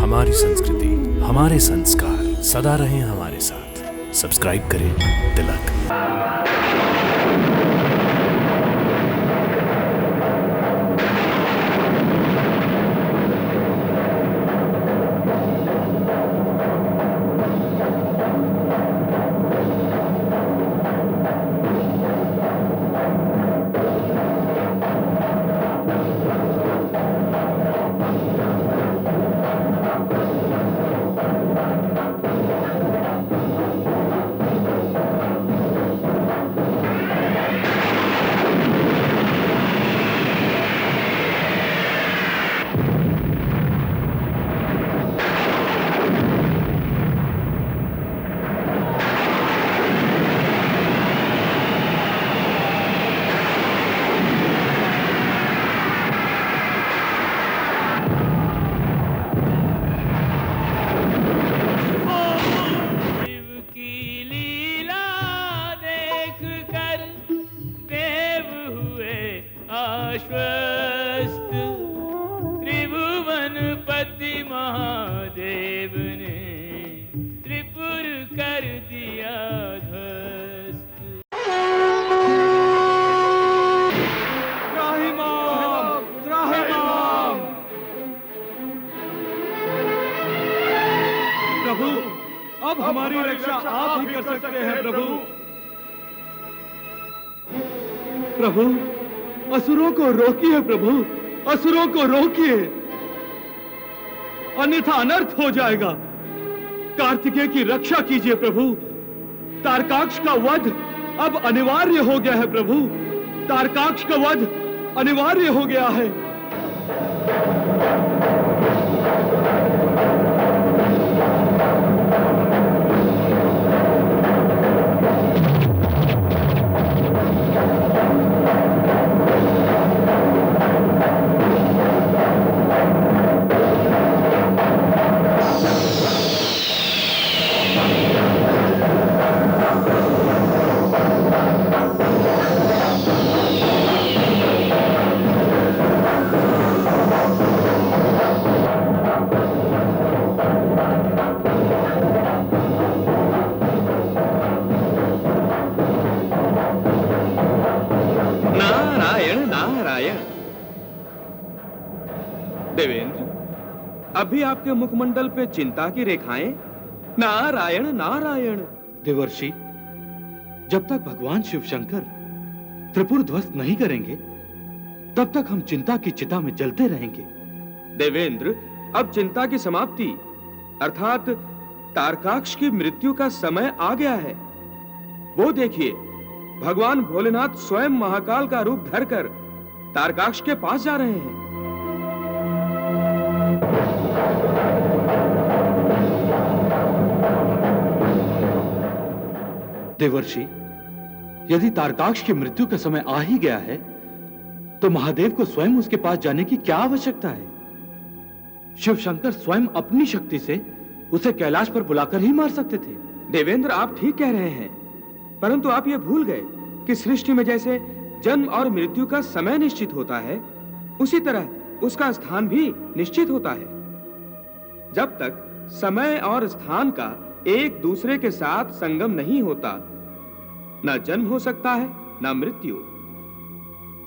हमारी संस्कृति, हमारे संस्कार सदा रहें हमारे साथ। सब्सक्राइब करें तिलक। आश्वस्त त्रिभुवनपति महादेव ने त्रिपुर कर दिया ध्वस्त। त्राहिमाम, त्राहिमाम। प्रभु, अब हमारी रक्षा आप ही कर सकते हैं प्रभु। प्रभु, असुरों को रोकिए प्रभु, असुरों को रोकिए, अन्यथा अनर्थ हो जाएगा। कार्तिकेय की रक्षा कीजिए प्रभु। तारकाक्ष का वध अब अनिवार्य हो गया है प्रभु, तारकाक्ष का वध अनिवार्य हो गया है। देवेंद्र, अभी आपके मुखमंडल पे चिंता की रेखाएं। नारायण नारायण। देवर्षि, जब तक भगवान शिव शंकर त्रिपुर ध्वस्त नहीं करेंगे तब तक हम चिंता की चिता में जलते रहेंगे। देवेंद्र, अब चिंता की समाप्ति अर्थात तारकाक्ष की मृत्यु का समय आ गया है। वो देखिए, भगवान भोलेनाथ स्वयं महाकाल का रूप धरकर तारकाक्ष के पास जा रहे हैं। देवर्षि, यदि तारकाक्ष की मृत्यु का समय आ ही गया है तो महादेव को स्वयं उसके पास जाने की क्या आवश्यकता है? शिव शंकर स्वयं अपनी शक्ति से उसे कैलाश पर बुलाकर ही मार सकते थे। देवेंद्र, आप ठीक कह रहे हैं, परंतु आप ये भूल गए कि सृष्टि में जैसे जन्म और मृत्यु का समय निश्चित होता है, उसी तरह उसका स्थान भी निश्चित होता है। जब तक समय और स्थान का एक दूसरे के साथ संगम नहीं होता, ना जन्म हो सकता है ना मृत्यु।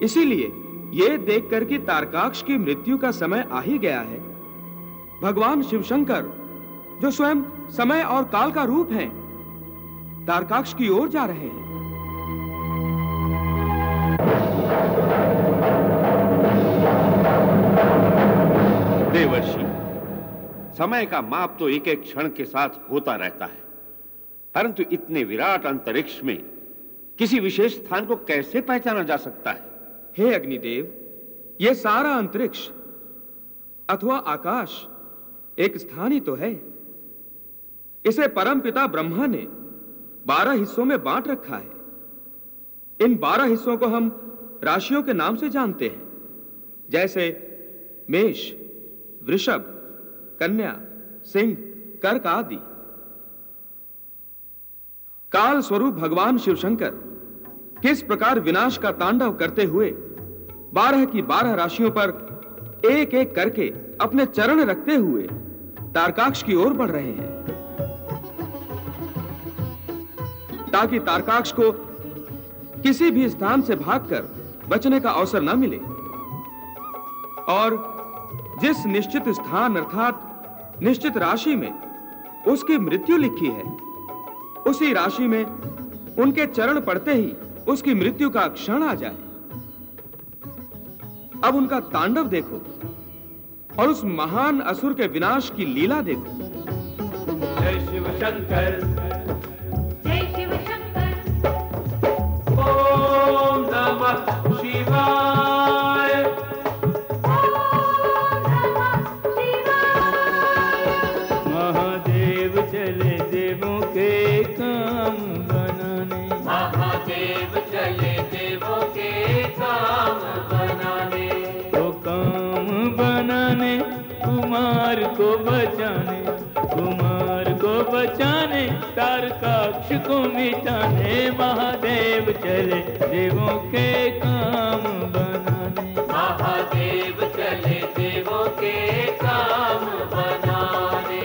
इसीलिए यह देखकर कि तारकाक्ष की मृत्यु का समय आ ही गया है, भगवान शिव शंकर, जो स्वयं समय और काल का रूप हैं, तारकाक्ष की ओर जा रहे हैं। देवर्षि, समय का माप तो एक एक क्षण के साथ होता रहता है, परंतु इतने विराट अंतरिक्ष में किसी विशेष स्थान को कैसे पहचाना जा सकता है? हे अग्निदेव, यह सारा अंतरिक्ष अथवा आकाश एक स्थान ही तो है। इसे परमपिता ब्रह्मा ने 12 हिस्सों में बांट रखा है। इन 12 हिस्सों को हम राशियों के नाम से जानते हैं, जैसे मेष, वृषभ, कन्या, सिंह, कर्क आदि। काल स्वरूप भगवान शिव शंकर किस प्रकार विनाश का तांडव करते हुए 12 की 12 राशियों पर एक एक करके अपने चरण रखते हुए तारकाक्ष की ओर बढ़ रहे हैं, ताकि तारकाक्ष को किसी भी स्थान से भागकर बचने का अवसर न मिले। और जिस निश्चित स्थान अर्थात निश्चित राशि में उसकी मृत्यु लिखी है, उसी राशि में उनके चरण पड़ते ही उसकी मृत्यु का क्षण आ जाए। अब उनका तांडव देखो और उस महान असुर के विनाश की लीला देखो। जय शिव शंकर, जय शिव शंकर, ओम नमः शिवाय। महादेव चले देवों के काम बनाने, महादेव चले देवों के काम बनाने, तो काम बनाने, कुमार को बचाने, कुमार को बचाने, तारकाक्ष को मिटाने। महादेव चले देवों के काम बनाने, महादेव चले देवों के काम बनाने।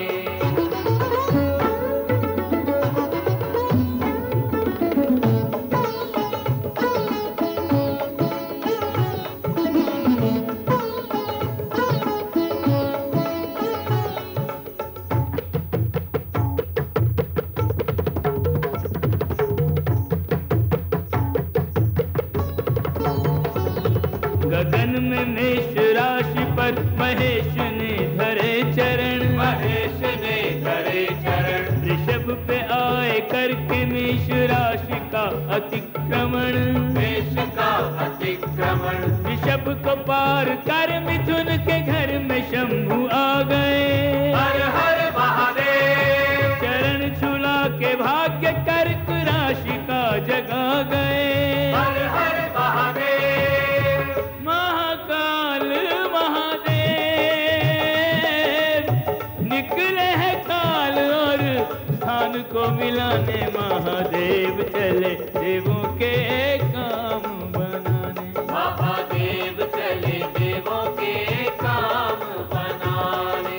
गगन में मेष राशि पर महेश ने धरे चरण, महेश ने धरे चरण, ऋषभ पे आए करके मेष राशि का अतिक्रमण, मेष का अतिक्रमण, ऋषभ को पार कर मिथुन के घर में शंभु आ गए। हर हर महादेव, चरण छुला के भाग्य कर्क राशि का जगा गए। हर हर महादेव, महाकाल महादेव निकले हैं काल और स्थान को मिलाने। महादेव चले देवों के काम बनाने, महादेव चले देवों के काम बनाने।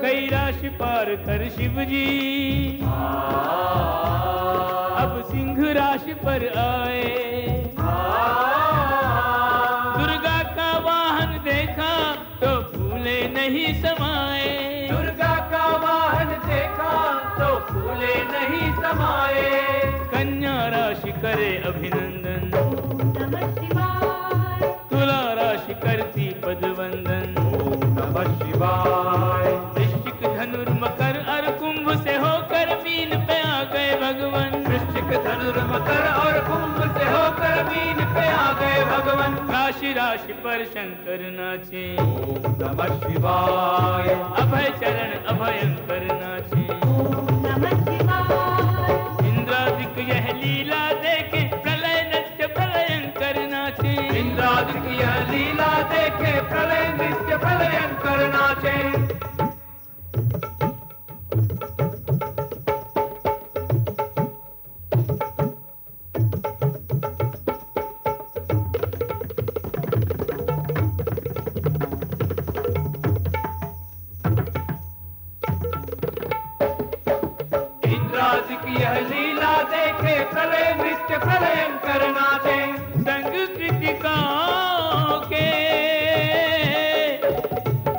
कई राशि पार कर शिव जी अब सिंह राशि पर आए। दुर्गा का वाहन देखा तो फूले नहीं समाए, दुर्गा का वाहन देखा तो फूले नहीं समाए। कन्या राशि करे अभिनंदन, नमः शिवाय, तुला राशि करती पदवंदन, नमः शिवाय, वृश्चिक धनुर मकर और कुंभ से होकर मीन पे आ गए भगवान। वृश्चिक धनुर मकर और कुंभ से होकर मीन पे आ गए भगवान। राशि राशि पर शंकर नाचे, नमः शिवाय, अभय चरण अभयंकर नाचे। नमः शिवाय, इंद्रादिक यह लीला देखे प्रलय नृत्य प्रलयंकर नाचे। इंद्रादि की यह लीला देखे प्रलय नृत्य प्रलयंकर नाचे। इंद्रादि की यह लीला देखे प्रलय नृत्य प्रलयंकर नाचे। संग कृतिकाओं के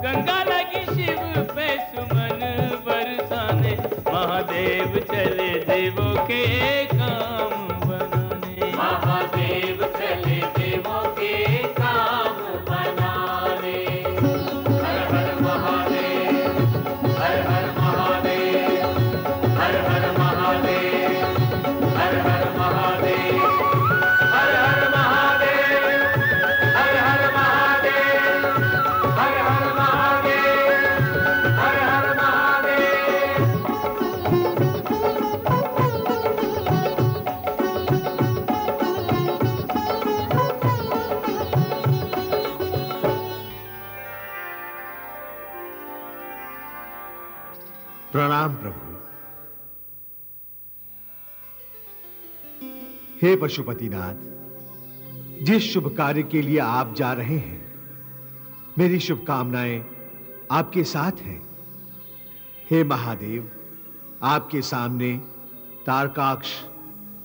गंगा लगी शिव पे सुमन बरसाने। महादेव चले देवों के काम बनाने, महादेव चले देवों के काम बनाने। हर हर महादेव, हर हर महादेव, हर हर महादेव, हर हर महादेव। प्रणाम प्रभु। हे पशुपतिनाथ, जिस शुभ कार्य के लिए आप जा रहे हैं, मेरी शुभकामनाएं आपके साथ हैं। हे महादेव, आपके सामने तारकाक्ष,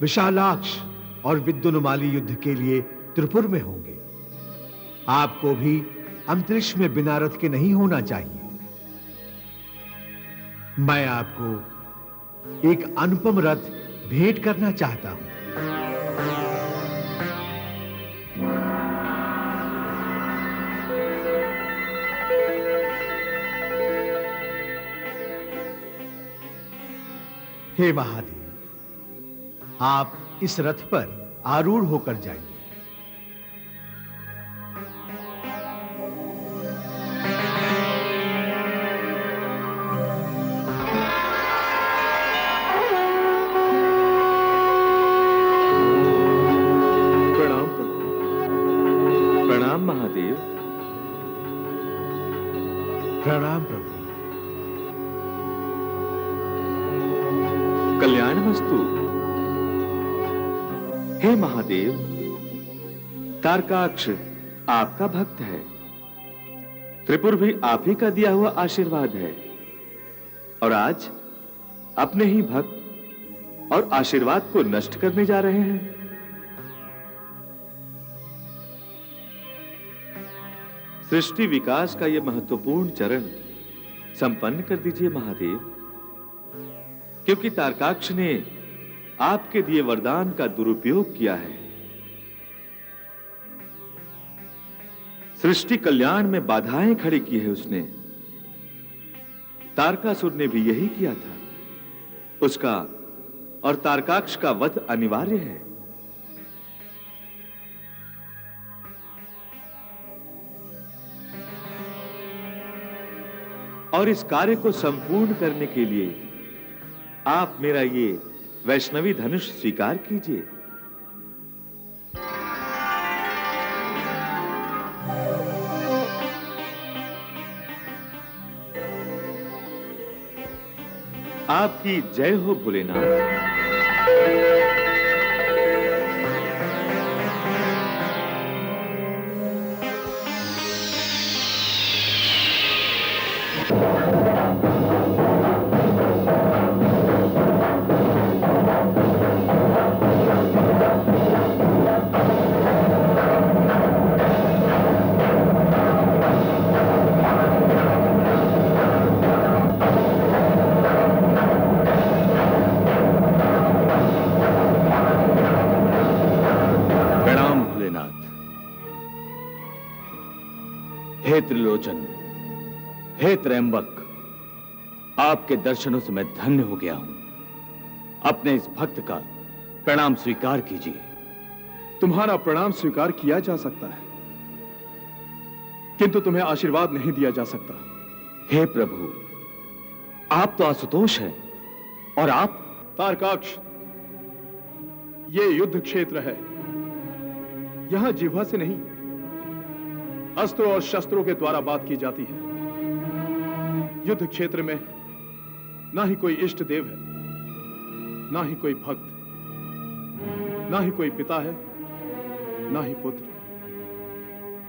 विशालाक्ष और विद्युन्माली युद्ध के लिए त्रिपुर में होंगे। आपको भी अंतरिक्ष में बिना रथ के नहीं होना चाहिए। मैं आपको एक अनुपम रथ भेंट करना चाहता हूं। हे महादेव, आप इस रथ पर आरूढ़ होकर जाइए। प्रणाम प्रभु। प्रणाम महादेव। प्रणाम प्रभु। कल्याणमस्तु। हे महादेव, तारकाक्ष आपका भक्त है। त्रिपुर भी आप ही का दिया हुआ आशीर्वाद है, और आज अपने ही भक्त और आशीर्वाद को नष्ट करने जा रहे हैं। सृष्टि विकास का यह महत्वपूर्ण चरण संपन्न कर दीजिए महादेव, क्योंकि तारकाक्ष ने आपके दिए वरदान का दुरुपयोग किया है। सृष्टि कल्याण में बाधाएं खड़ी की है उसने। तारकासुर ने भी यही किया था। उसका और तारकाक्ष का वध अनिवार्य है। और इस कार्य को संपूर्ण करने के लिए आप मेरा ये वैष्णवी धनुष स्वीकार कीजिए। आपकी जय हो भोलेनाथ। हे त्रिलोचन, हे त्रयंबक, आपके दर्शनों से मैं धन्य हो गया हूं। अपने इस भक्त का प्रणाम स्वीकार कीजिए। तुम्हारा प्रणाम स्वीकार किया जा सकता है, किंतु तुम्हें आशीर्वाद नहीं दिया जा सकता। हे प्रभु, आप तो आशुतोष हैं, और आप तारकाक्ष, ये युद्ध क्षेत्र है। यहां जिह्वा से नहीं, अस्त्रों और शस्त्रों के द्वारा बात की जाती है। युद्ध क्षेत्र में ना ही कोई इष्ट देव है, ना ही कोई भक्त, ना ही कोई पिता है, ना ही पुत्र,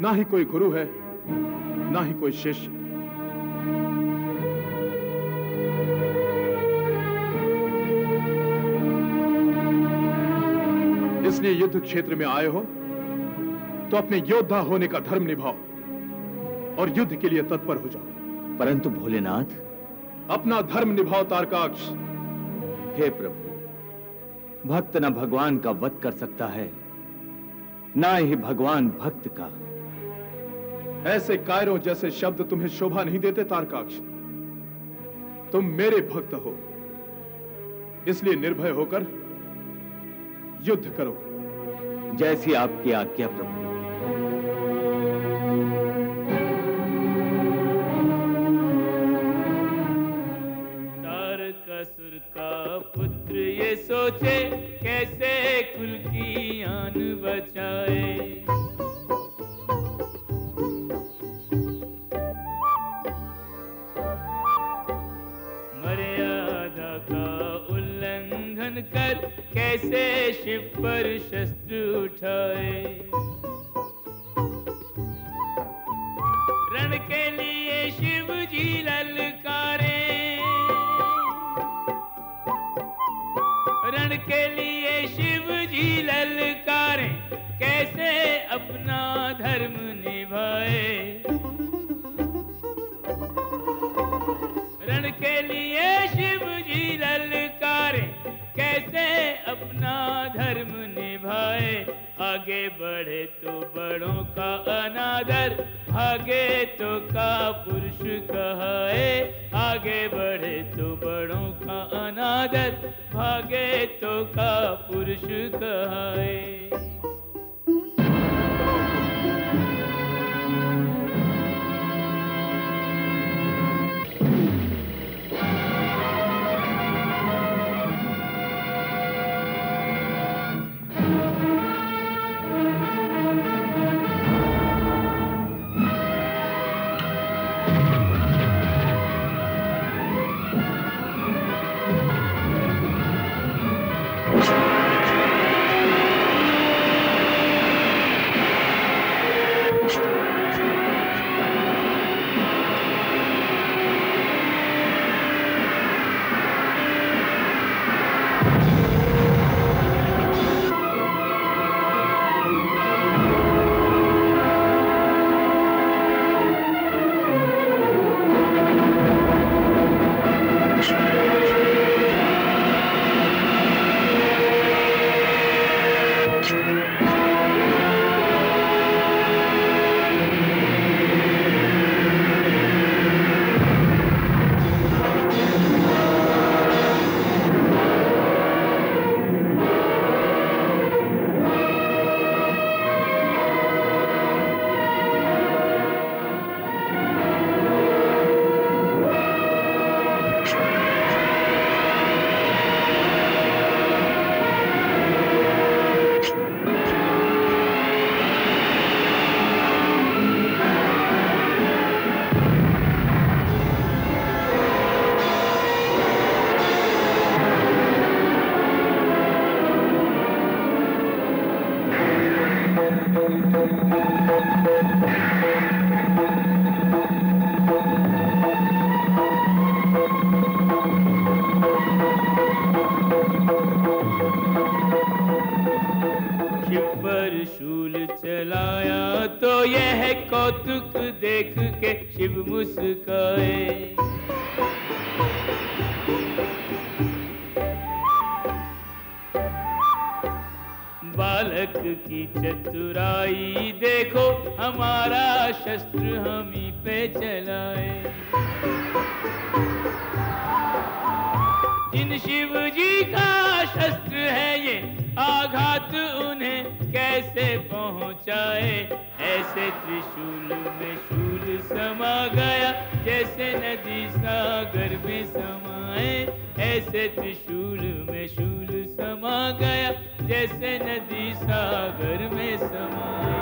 ना ही कोई गुरु है, ना ही कोई शिष्य। इसलिए युद्ध क्षेत्र में आए हो तो अपने योद्धा होने का धर्म निभाओ और युद्ध के लिए तत्पर हो जाओ। परंतु भोलेनाथ, अपना धर्म निभाओ तारकाक्ष। हे प्रभु, भक्त न भगवान का वध कर सकता है, ना ही भगवान भक्त का। ऐसे कायरों जैसे शब्द तुम्हें शोभा नहीं देते तारकाक्ष। तुम मेरे भक्त हो, इसलिए निर्भय होकर युद्ध करो। जैसी आपकी आज्ञा प्रभु। तारकासुर का पुत्र ये सोचे, कैसे कुल की आन बचाए। मरे शंकर कैसे शिव पर शस्त्र उठाए। रण के लिए शिव जी ललकारे, रण के लिए शिव जी ललकारे, कैसे अपना धर्म निभाए। रण के लिए शिव जी ललकारे, कैसे अपना धर्म निभाए। आगे बढ़े तो बड़ों का अनादर, भागे तो का पुरुष कहाए। आगे बढ़े तो बड़ों का अनादर, भागे तो का पुरुष कहाए। शिव पर शूल चलाया तो यह कौतुक देख के शिव मुस्काए। बालक की चतुराई देखो, हमारा शस्त्र हम ही पे चलाए। जिन शिव जी का शस्त्र है ये, आघात उन्हें कैसे पहुंचाए। ऐसे त्रिशूल में शूल समा गया, जैसे नदी सागर में समाए। ऐसे त्रिशूल में शूल समा गया, जैसे नदी सागर में समाए।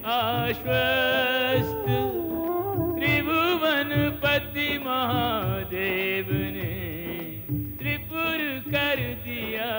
आश्वस्त त्रिभुवन पति महादेव ने कर दिया